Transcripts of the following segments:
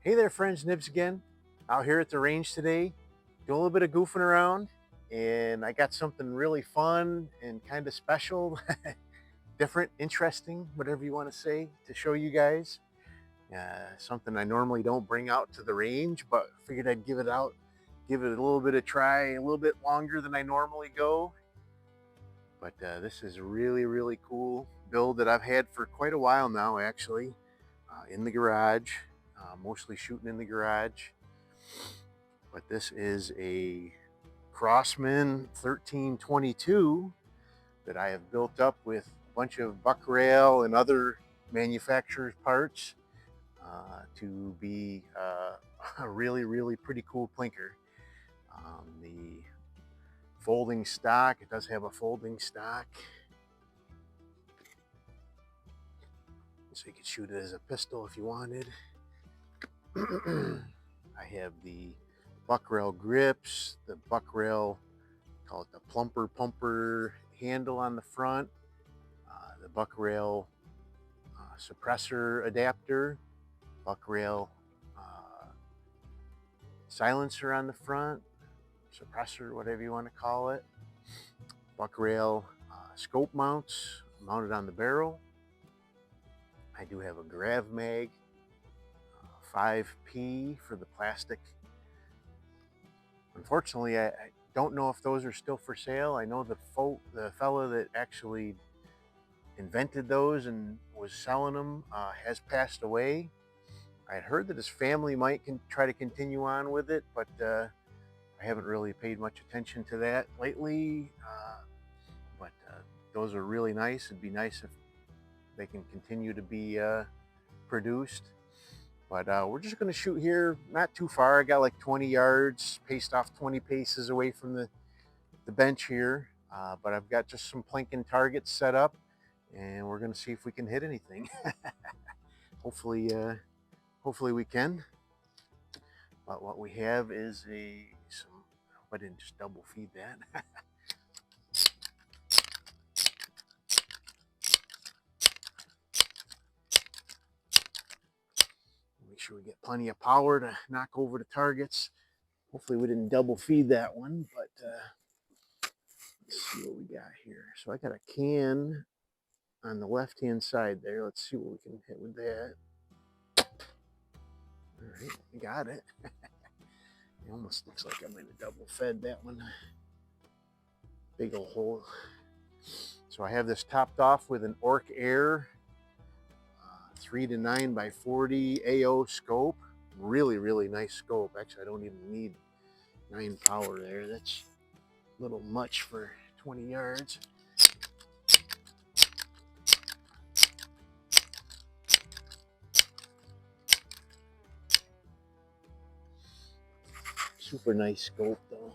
Hey there friends, Nibs again. Out here at the range today, doing a little bit of goofing around, and I got something really fun and kind of special, different, interesting, whatever you want to say, to show you guys. Something I normally don't bring out to the range, but figured I'd give it a little bit of try, a little bit longer than I normally go. But this is really cool build that I've had for quite a while now, actually, in the garage, mostly shooting in the garage. But this is a Crosman 1322 that I have built up with a bunch of buck rail and other manufacturers' parts to be a really pretty cool plinker. The folding stock, it does have a folding stock, so you could shoot it as a pistol if you wanted. I have the buck rail grips, the buck rail, call it the plumper pumper handle on the front, the buck rail suppressor adapter, buck rail silencer on the front, suppressor, whatever you want to call it, buck rail scope mounts mounted on the barrel. I do have a grav mag, 5P for the plastic. Unfortunately, I don't know if those are still for sale. I know the fella that actually invented those and was selling them has passed away. I had heard that his family might try to continue on with it, but I haven't really paid much attention to that lately. But those are really nice. It'd be nice if they can continue to be produced. But we're just going to shoot here, not too far. I got like 20 yards, paced off 20 paces away from the bench here. But I've got just some plinking targets set up, and we're going to see if we can hit anything. hopefully, hopefully we can. But what we have is I didn't just double feed that. Make sure we get plenty of power to knock over the targets. Hopefully we didn't double feed that one, but let's see what we got here. So I got a can on the left-hand side there. Let's see what we can hit with that. All right, we got it. It almost looks like I might have double fed that one. Big old hole. So I have this topped off with an Orcair 3 to 9 by 40 AO scope. Really nice scope. Actually, I don't even need 9 power there. That's a little much for 20 yards. Super nice scope though.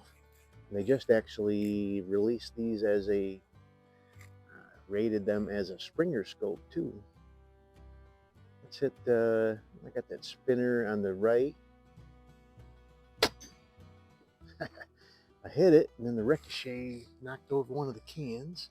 And they just actually released these as rated them as a Springer scope too. Let's hit I got that spinner on the right. I hit it, and then the ricochet knocked over one of the cans.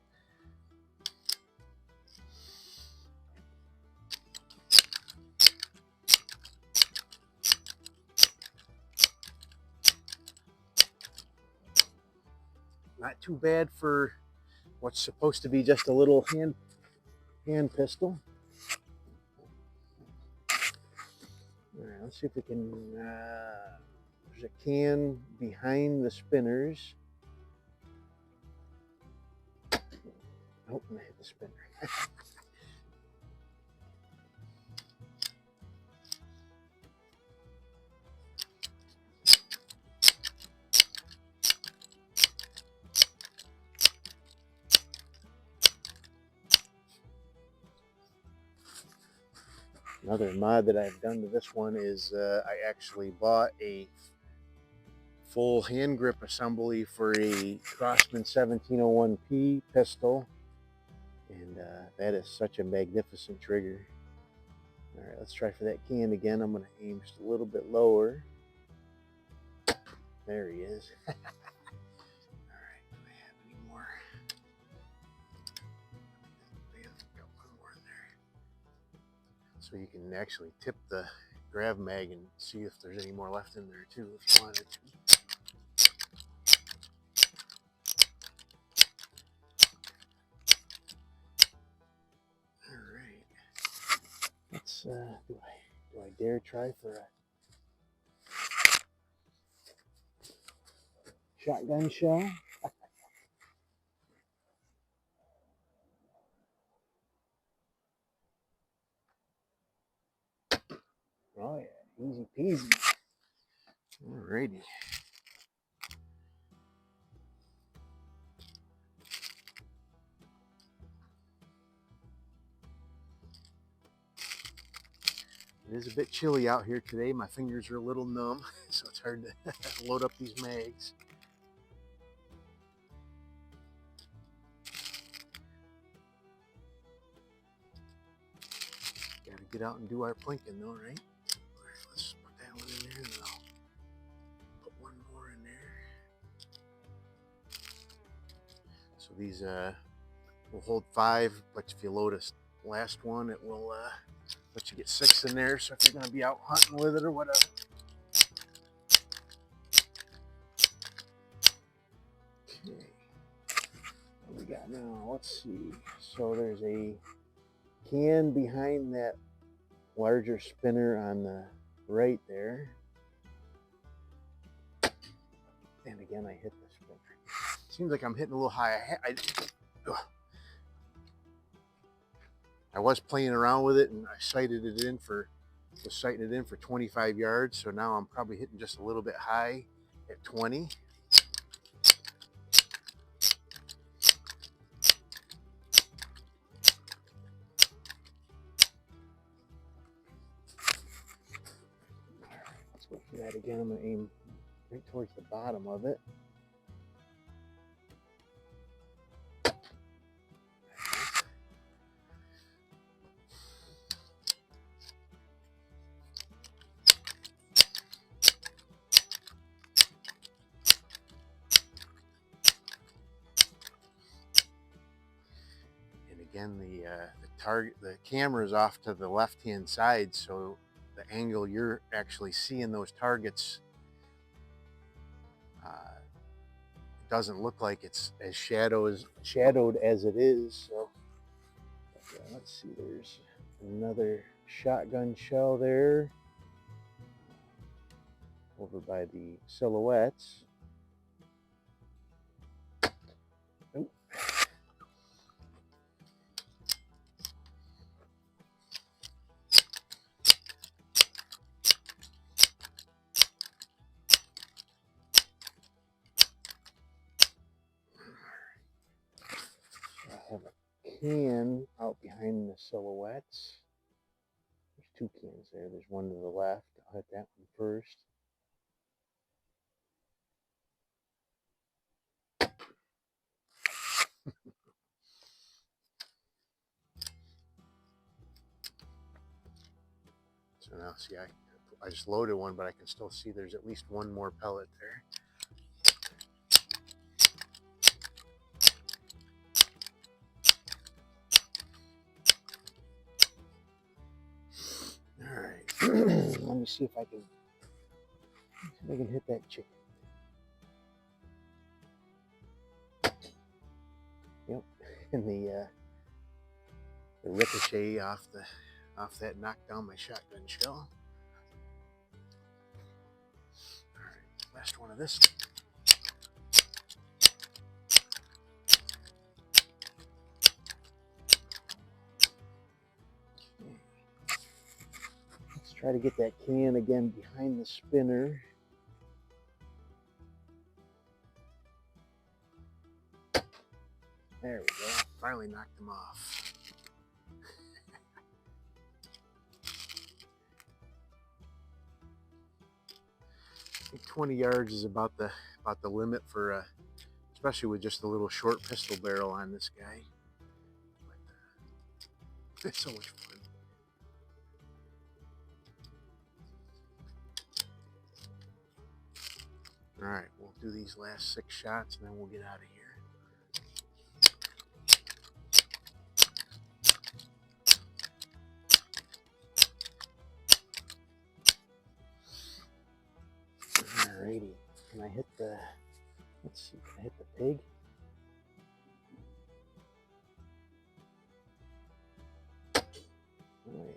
Not too bad for what's supposed to be just a little hand pistol. All right, let's see if we can. There's a can behind the spinners. Oh, I hit the spinner. Another mod that I've done to this one is I actually bought a full hand grip assembly for a Crosman 1701P pistol, and that is such a magnificent trigger. All right, let's try for that can again. I'm going to aim just a little bit lower. There he is. All right, do I have any more? Got one more in there. So you can actually tip the grav mag and see if there's any more left in there too, if you wanted to. All right. Let's do I dare try for a shotgun shell? Oh yeah, easy peasy. Alrighty. It is a bit chilly out here today. My fingers are a little numb, so it's hard to load up these mags. Gotta get out and do our plinking though, right? Alright, let's put that one in there and then I'll put one more in there. So these will hold 5, but if you load a last one, it will let you get 6 in there. So if you're gonna be out hunting with it or whatever. Okay. What we got now? Let's see. So there's a can behind that larger spinner on the right there. And again, I hit the spinner. Seems like I'm hitting a little high. I was playing around with it and I sighted it in for 25 yards. So now I'm probably hitting just a little bit high at 20. Let's go for that again. I'm going to aim right towards the bottom of it. And again, the camera is off to the left-hand side, so the angle you're actually seeing those targets, it doesn't look like it's as shadowed as it is. So yeah, let's see, there's another shotgun shell there over by the silhouettes. Oop. I have a can out behind the silhouettes. There's 2 cans there. There's one to the left. I'll hit that one first. So now, see, I just loaded one, but I can still see there's at least one more pellet there. All right, let me see if I can hit that chicken. Yep, and the ricochet off that knocked down my shotgun shell. All right, last one of this. Okay. Let's try to get that can again behind the spinner. There we go. Finally knocked them off. I think 20 yards is about the limit for especially with just a little short pistol barrel on this guy. But, it's so much fun. All right, we'll do these last 6 shots and then we'll get out of here. Pig. Oh,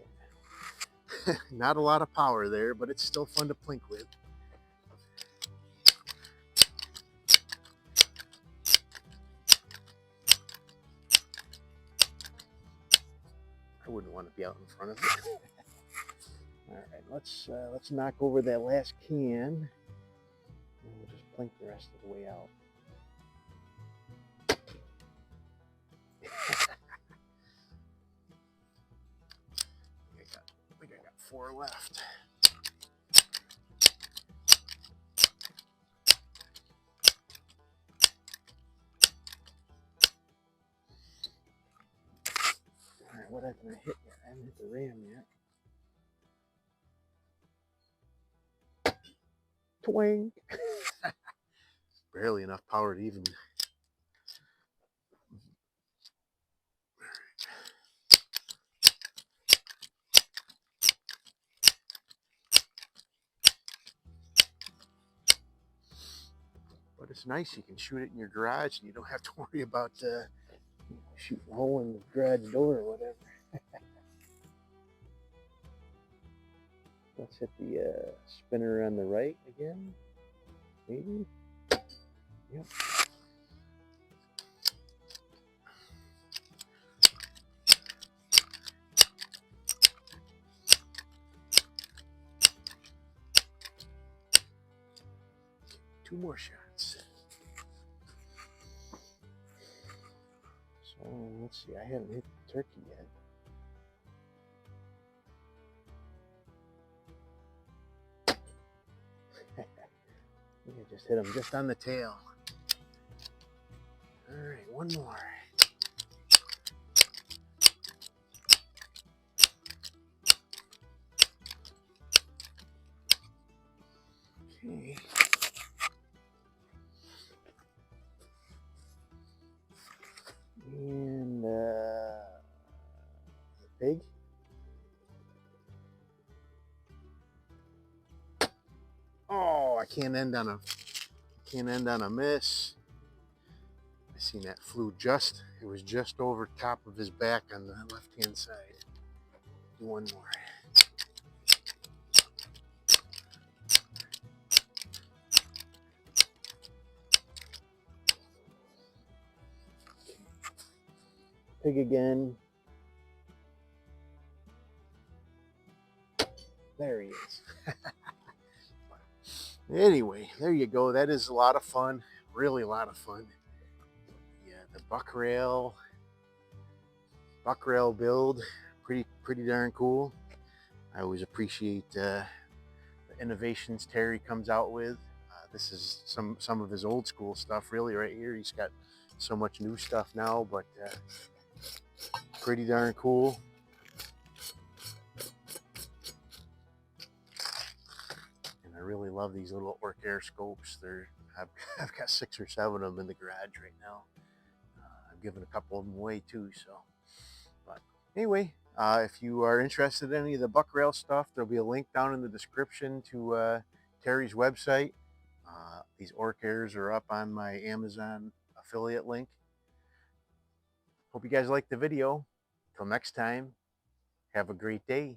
yeah. Not a lot of power there, but it's still fun to plink with. I wouldn't want to be out in front of it. All right, let's knock over that last can, and we'll just plink the rest of the way out. I think I got 4 left. All right, what haven't I hit yet? I haven't hit the ram yet. Twang! Barely enough power to even. But it's nice, you can shoot it in your garage and you don't have to worry about shooting a hole in the garage door or whatever. Let's hit the spinner on the right again, maybe. Yep. Two more shots. So let's see, I haven't hit the turkey yet. I think I just hit him just on the tail. All right, one more. Okay. And pig. Oh, I can't end on a miss. I seen that flew just, it was just over top of his back on the left hand side. Do one more. Pig again. There he is. Anyway, there you go. That is a lot of fun. Really a lot of fun. Yeah, the buck rail build, pretty darn cool. I always appreciate the innovations Terry comes out with. This is some of his old school stuff, really, right here. He's got so much new stuff now, but pretty darn cool. And I really love these little Orcair scopes. I've got 6 or 7 of them in the garage right now. I've given a couple of them away too. So, but anyway, if you are interested in any of the buck rail stuff, there'll be a link down in the description to Terry's website. These Orcairs are up on my Amazon affiliate link. Hope you guys liked the video. Till next time, have a great day.